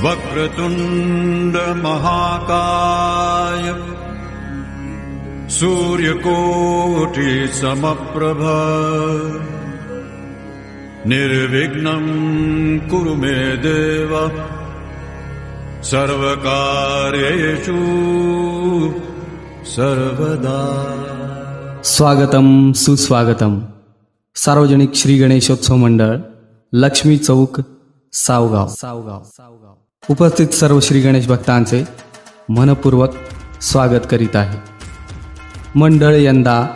वक्रतुंड महाकाय सूर्यकोटि समप्रभ निर्विघ्नं कुरु मे देव सर्वकार्येषु सर्वदा। स्वागतम सुस्वागतम। सार्वजनिक श्री गणेशोत्सव मंडळ, लक्ष्मी चौक, सावगाव। उपस्थित सर्व श्री गणेश भक्तांचे मनपूर्वक स्वागत करीत आहे। मंडळ यंदा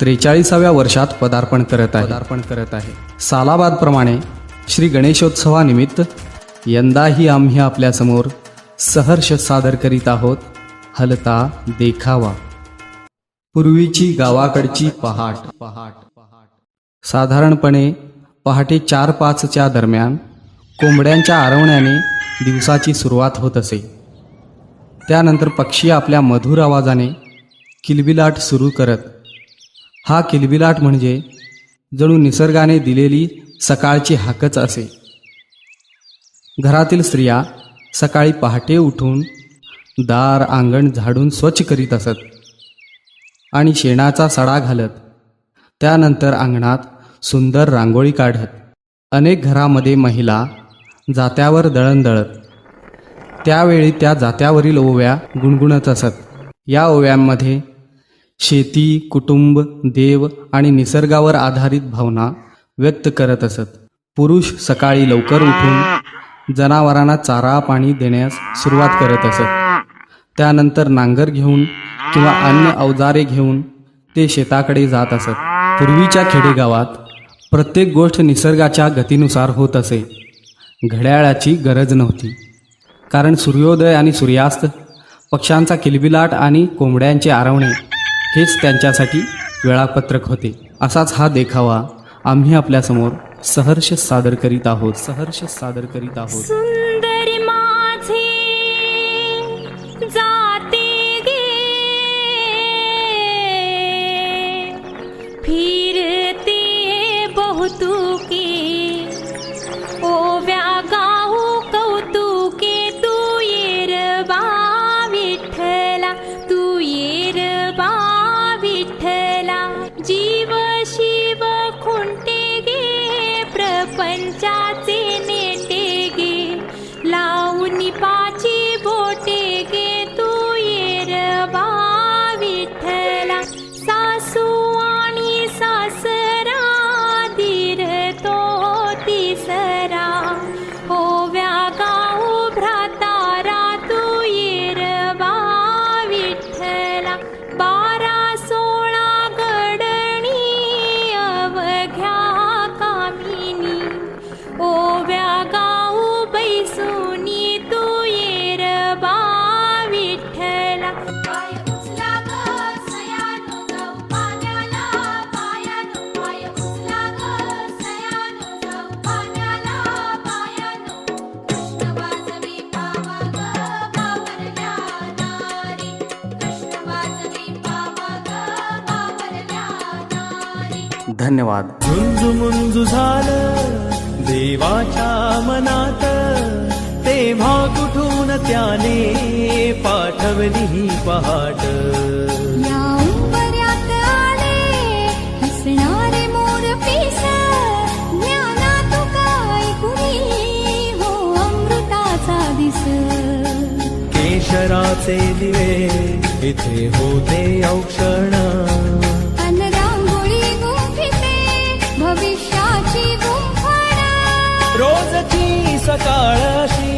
43व्या वर्षात पदार्पण करत आहे। सालाबादप्रमाणे श्री गणेशोत्सवानिमित्त यंदाही आम्ही आपल्यासमोर सहर्ष सादर करीत आहोत हलता देखावा। पूर्वीची गावाकडची पहाट। साधारणपणे पहाटे 4-5च्या दरम्यान कोंबड्यांच्या आरवण्याने दिवसाची सुरुवात होत असे। त्यानंतर पक्षी आपल्या मधुर आवाजाने किलबिलाट सुरू करत। हा किलबिलाट म्हणजे जणू निसर्गाने दिलेली सकाळची हाकच असे। घरातील स्त्रिया सकाळी पहाटे उठून दार अंगण झाडून स्वच्छ करीत असत आणि शेणाचा सडा घालत त्यानंतर अंगणात सुंदर रांगोळी काढत। अनेक घरामध्ये महिला जात्यावर दळण दळत। त्यावेळी त्या जात्यावरील ओव्या गुणगुणत असत। या ओव्यांमध्ये शेती, कुटुंब, देव आणि निसर्गावर आधारित भावना व्यक्त करत असत। पुरुष सकाळी लवकर उठून जनावरांना चारा पाणी देण्यास सुरुवात करत असत। त्यानंतर नांगर घेऊन किंवा अन्य अवजारे घेऊन ते शेताकडे जात असत। पूर्वीच्या खेडेगावात प्रत्येक गोष्ट निसर्गाच्या गतीनुसार होत असे। घड्याळाची गरज नव्हती, कारण सूर्योदय आणि सूर्यास्त, पक्ष्यांचा किलबिलाट आणि कोंबड्यांचे आरवणे हेच त्यांच्यासाठी वेळापत्रक होते। असाच हा देखावा आम्ही आपल्यासमोर सहर्ष सादर करीत आहोत। सुंदरी माझे जाते गे, फिरते बहुतुके, ओव्या गाऊ कौतुके, तू येर बा विठ्ठला, तू येर बा विठ्ठला, जीव शिव खुंटे गे, प्रपंचाचे नेटे गे, लावून पाची बोटे गे, तू येर बा विठ्ठला, सासू आणि सासरा धीर तो तिसरा, ओव्या गाऊ भ्रातारा, तू येर बा विठ्ठला, 12-16 गडणी अवघ्या कामिनी, ओव्या गाऊ बैसुनी, तू येर बा विठ्ठला, पाय उचला ग सयानो जाऊ पाण्याला, पायानो पाय उचला ग सयानो जाऊ पाण्याला, पायानो, कृष्ण वाजवी पावा ग बावरल्या नारी, कृष्ण वाजवी पावा ग बावरल्या नारी। धन्यवाद। झुंजू झालं देवाच्या मनात, तेव्हा कुठून त्याने पाठवली ही पहाट। या उंबऱ्यात आले हसणारे मोर पिस, ज्ञानात काय कुणी हो अमृताचा दिस, केशराचे दिवे इथे होते औक्षण, अन रांगोळी गुंफिते भविष्याची गुंफण, रोजची सकाळ अशी